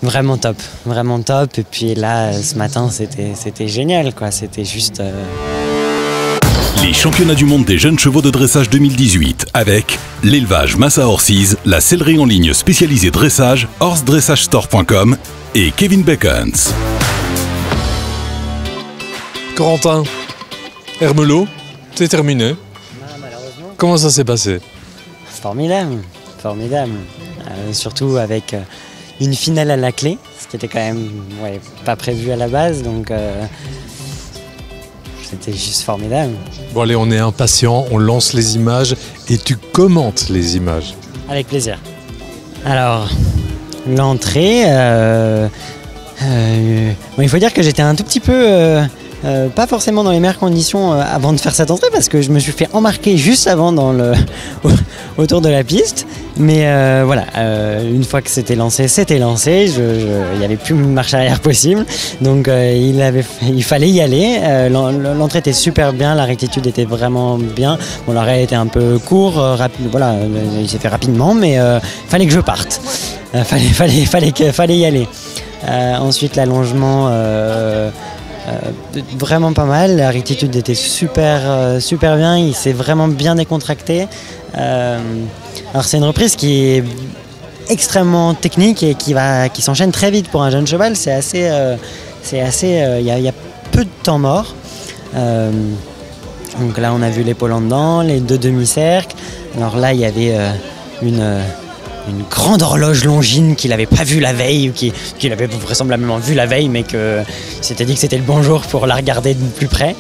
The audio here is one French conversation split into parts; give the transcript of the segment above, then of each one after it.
vraiment top, vraiment top. Et puis là, ce matin, c'était génial, quoi. C'était juste... Les championnats du monde des jeunes chevaux de dressage 2018 avec l'élevage Massa Horses, la sellerie en ligne spécialisée dressage, horsedressagestore.com et Kevin Beckens. Corentin, Hermelot, c'est terminé. Malheureusement. Comment ça s'est passé? Formidable, formidable. Surtout avec une finale à la clé, ce qui était quand même pas prévu à la base, donc c'était juste formidable. Bon allez, on est impatient, on lance les images et tu commentes les images. Avec plaisir. Alors, l'entrée, il faut dire que j'étais un tout petit peu... pas forcément dans les meilleures conditions avant de faire cette entrée parce que je me suis fait embarquer juste avant autour de la piste. Mais voilà, une fois que c'était lancé, il n'y avait plus de marche arrière possible. Donc il fallait y aller. L'entrée était super bien, la rectitude était vraiment bien. Bon, l'arrêt était un peu court, voilà, il s'est fait rapidement, mais fallait que je parte. Fallait y aller. Ensuite, l'allongement... vraiment pas mal, la rectitude était super bien, il s'est vraiment bien décontracté. Alors c'est une reprise qui est extrêmement technique et qui s'enchaîne très vite pour un jeune cheval, il y a peu de temps mort. Donc là on a vu l'épaule en dedans, les deux demi-cercles. Alors là il y avait une grande horloge longine qu'il n'avait pas vue la veille, ou qu'il avait vraisemblablement vue la veille, mais qu'il s'était dit que c'était le bon jour pour la regarder de plus près.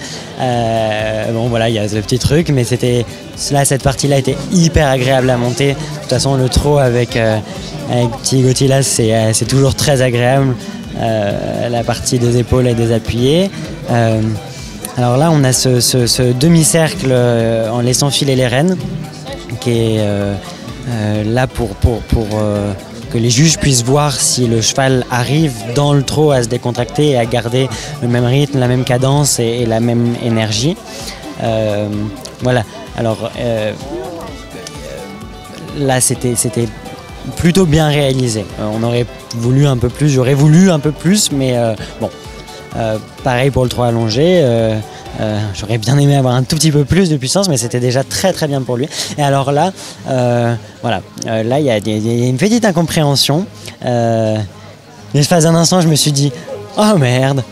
Bon voilà, il y a ce petit truc, mais cette partie-là était hyper agréable à monter. De toute façon, le trot avec petit Gauthier, c'est toujours très agréable. La partie des épaules et des appuyés. Alors là, on a ce demi-cercle en laissant filer les rênes, qui est... là pour que les juges puissent voir si le cheval arrive dans le trot à se décontracter et à garder le même rythme, la même cadence et la même énergie. Voilà, alors là c'était plutôt bien réalisé. J'aurais voulu un peu plus, mais bon, pareil pour le trot allongé. J'aurais bien aimé avoir un tout petit peu plus de puissance, mais c'était déjà très très bien pour lui. Et alors là, voilà, là il y a une petite incompréhension. L'espace d'un instant, je me suis dit oh merde.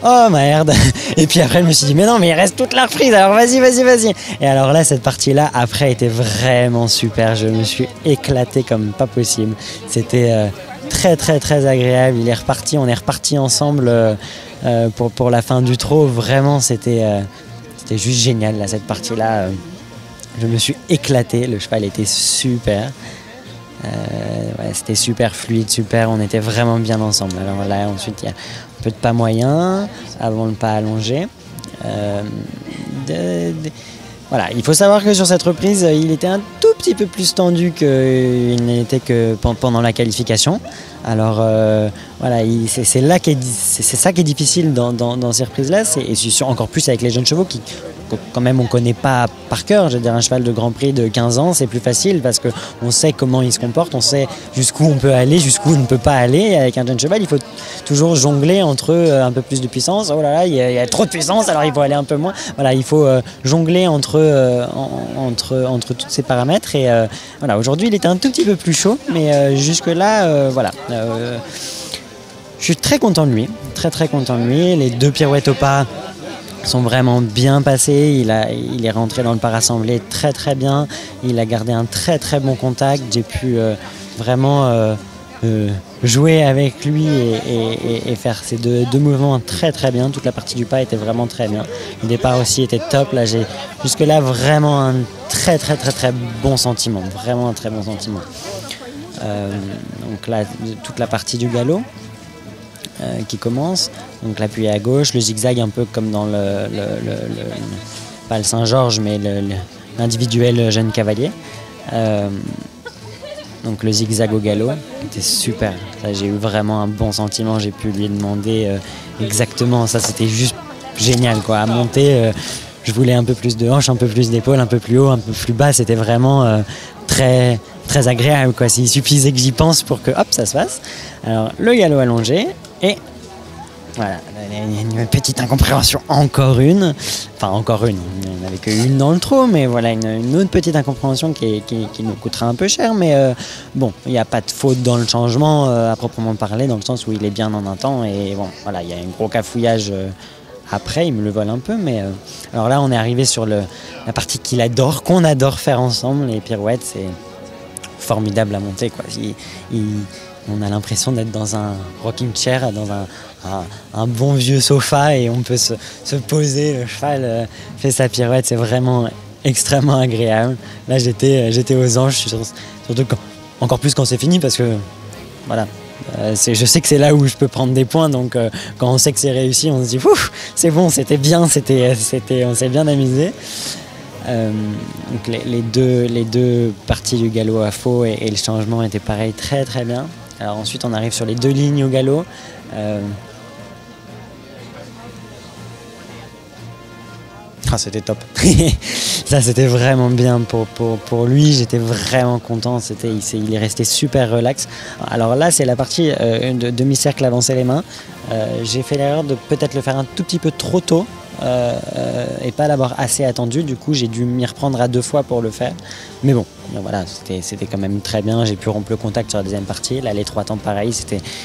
Et puis après, je me suis dit mais non, mais il reste toute la reprise. Alors vas-y. Et alors là, cette partie-là après était vraiment super. Je me suis éclaté comme pas possible. C'était très très très agréable. On est reparti ensemble pour la fin du trot. Vraiment, c'était juste génial, là, cette partie-là. Je me suis éclaté, le cheval était super. C'était super fluide, super, on était vraiment bien ensemble. Alors là, ensuite, il y a un peu de pas moyen, avant le pas allongé. Voilà, il faut savoir que sur cette reprise, il était un tout petit peu plus tendu qu'il n'était que pendant la qualification. Alors voilà, c'est ça qui est difficile dans ces reprises-là, et encore plus avec les jeunes chevaux qui quand même on ne connaît pas par cœur. Je veux dire, un cheval de Grand Prix de 15 ans, c'est plus facile parce qu'on sait comment il se comporte, on sait jusqu'où on peut aller, jusqu'où on ne peut pas aller. Avec un jeune cheval, il faut toujours jongler entre un peu plus de puissance. Oh là là, il y a trop de puissance, alors il faut aller un peu moins. Voilà, il faut jongler entre tous ces paramètres. Et voilà, aujourd'hui, il était un tout petit peu plus chaud, mais jusque-là, voilà. Je suis très content de lui, très content de lui. Les deux pirouettes au pas sont vraiment bien passées. Il est rentré dans le pas rassemblé très bien. Il a gardé un très bon contact. J'ai pu vraiment jouer avec lui et faire ces deux mouvements très bien. Toute la partie du pas était vraiment très bien. Le départ aussi était top. Là, j'ai jusque-là vraiment un très bon sentiment. Vraiment un très bon sentiment. Donc là, toute la partie du galop qui commence, donc l'appui à gauche, le zigzag un peu comme dans pas le Saint-Georges mais l'individuel jeune cavalier. Donc le zigzag au galop était super. Ça, j'ai eu vraiment un bon sentiment, j'ai pu lui demander exactement ça, c'était juste génial quoi. À monter, je voulais un peu plus de hanches, un peu plus d'épaule, un peu plus haut, un peu plus bas, c'était vraiment très, très agréable, quoi. S'il suffisait que j'y pense pour que, hop, ça se passe. Alors, le galop allongé, et voilà, il y a une petite incompréhension, encore une. Enfin, encore une, il n'y en avait qu'une dans le trot, mais voilà, une autre petite incompréhension qui nous coûtera un peu cher. Mais bon, il n'y a pas de faute dans le changement à proprement parler, dans le sens où il est bien en un temps. Et bon, voilà, il y a un gros cafouillage après, il me le vole un peu. Mais alors là, on est arrivé sur la partie qu'il adore, qu'on adore faire ensemble. Les pirouettes, c'est formidable à monter, quoi. On a l'impression d'être dans un rocking chair, dans un bon vieux sofa, et on peut se poser, le cheval fait sa pirouette, c'est vraiment extrêmement agréable. Là j'étais aux anges, surtout encore plus quand c'est fini, parce que voilà, je sais que c'est là où je peux prendre des points, donc quand on sait que c'est réussi, on se dit ouf, c'est bon, c'était bien, on s'est bien amusé. Donc les deux parties du galop à faux et le changement étaient pareil, très très bien. Alors ensuite on arrive sur les 2 lignes au galop. C'était top. Ça c'était vraiment bien pour lui, j'étais vraiment content, il est resté super relax. Alors là c'est la partie de demi-cercle avancer les mains. J'ai fait l'erreur de peut-être le faire un tout petit peu trop tôt. Et pas l'avoir assez attendu, du coup j'ai dû m'y reprendre à 2 fois pour le faire, mais bon, voilà, c'était quand même très bien. J'ai pu rompre le contact sur la deuxième partie, là les 3 temps pareil,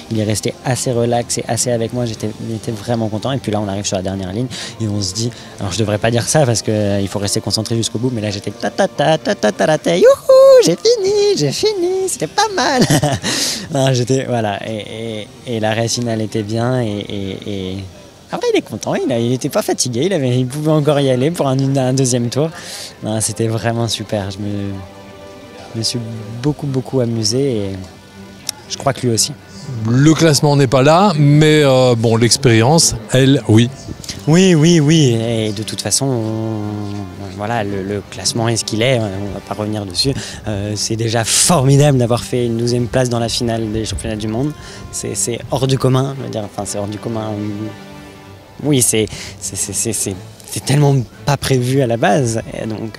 il est resté assez relax et assez avec moi, j'étais vraiment content. Et puis là on arrive sur la dernière ligne et on se dit, alors je devrais pas dire ça parce qu'il faut rester concentré jusqu'au bout, mais là j'étais youhou, j'ai fini, c'était pas mal. Non, voilà, et l'arrêt final était bien, et après, il est content, il n'était pas fatigué, il pouvait encore y aller pour un deuxième tour. Non, c'était vraiment super, je me suis beaucoup amusé, et je crois que lui aussi. Le classement n'est pas là, mais bon, l'expérience, elle, oui. Oui, et de toute façon, voilà, le classement est ce qu'il est, on ne va pas revenir dessus. C'est déjà formidable d'avoir fait une 12e place dans la finale des championnats du monde. C'est hors du commun, je veux dire, enfin c'est hors du commun. Oui, c'est tellement pas prévu à la base, et donc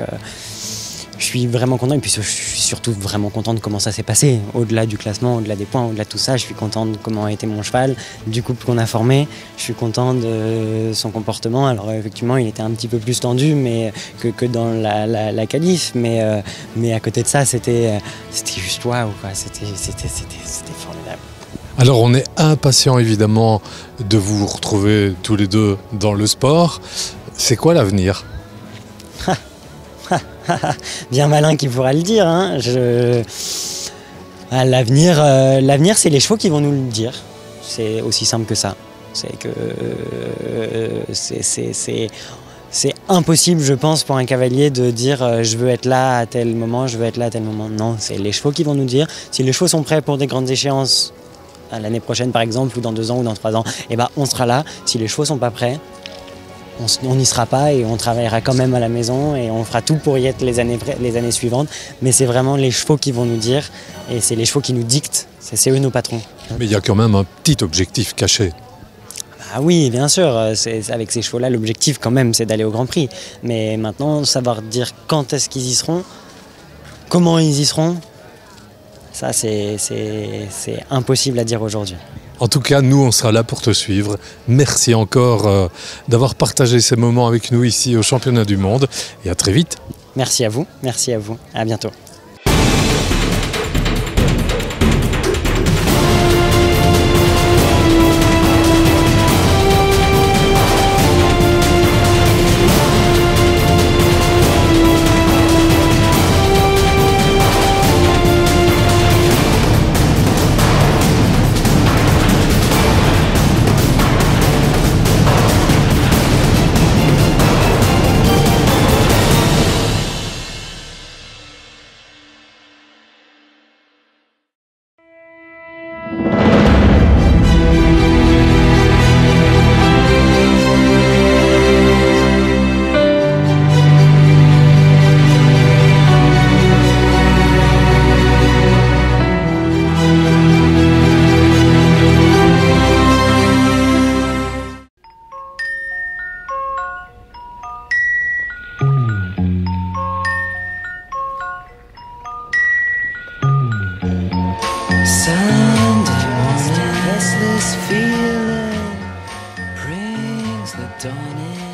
je suis vraiment content, et puis je suis surtout vraiment content de comment ça s'est passé, au-delà du classement, au-delà des points, au-delà de tout ça. Je suis content de comment a été mon cheval, du couple qu'on a formé, je suis content de son comportement. Alors effectivement il était un petit peu plus tendu que dans la qualif, mais à côté de ça c'était juste waouh, quoi. C'était formidable. Alors on est impatient évidemment de vous retrouver tous les deux dans le sport. C'est quoi l'avenir ? Bien malin qui pourra le dire, hein. L'avenir c'est les chevaux qui vont nous le dire. C'est aussi simple que ça. C'est que c'est impossible, je pense, pour un cavalier de dire je veux être là à tel moment, je veux être là à tel moment. Non, c'est les chevaux qui vont nous dire. Si les chevaux sont prêts pour des grandes échéances, l'année prochaine par exemple, ou dans 2 ans ou dans 3 ans, et ben on sera là. Si les chevaux sont pas prêts, on n'y sera pas, et on travaillera quand même à la maison, et on fera tout pour y être les années suivantes. Mais c'est vraiment les chevaux qui vont nous dire, et c'est les chevaux qui nous dictent, c'est eux nos patrons. Mais il y a quand même un petit objectif caché. Ah oui, bien sûr, avec ces chevaux-là, l'objectif quand même c'est d'aller au Grand Prix. Mais maintenant, savoir dire quand est-ce qu'ils y seront, comment ils y seront, ça c'est impossible à dire aujourd'hui. En tout cas, nous, on sera là pour te suivre. Merci encore d'avoir partagé ces moments avec nous ici au Championnat du Monde. Et à très vite. Merci à vous. À bientôt. this feeling brings the dawn in.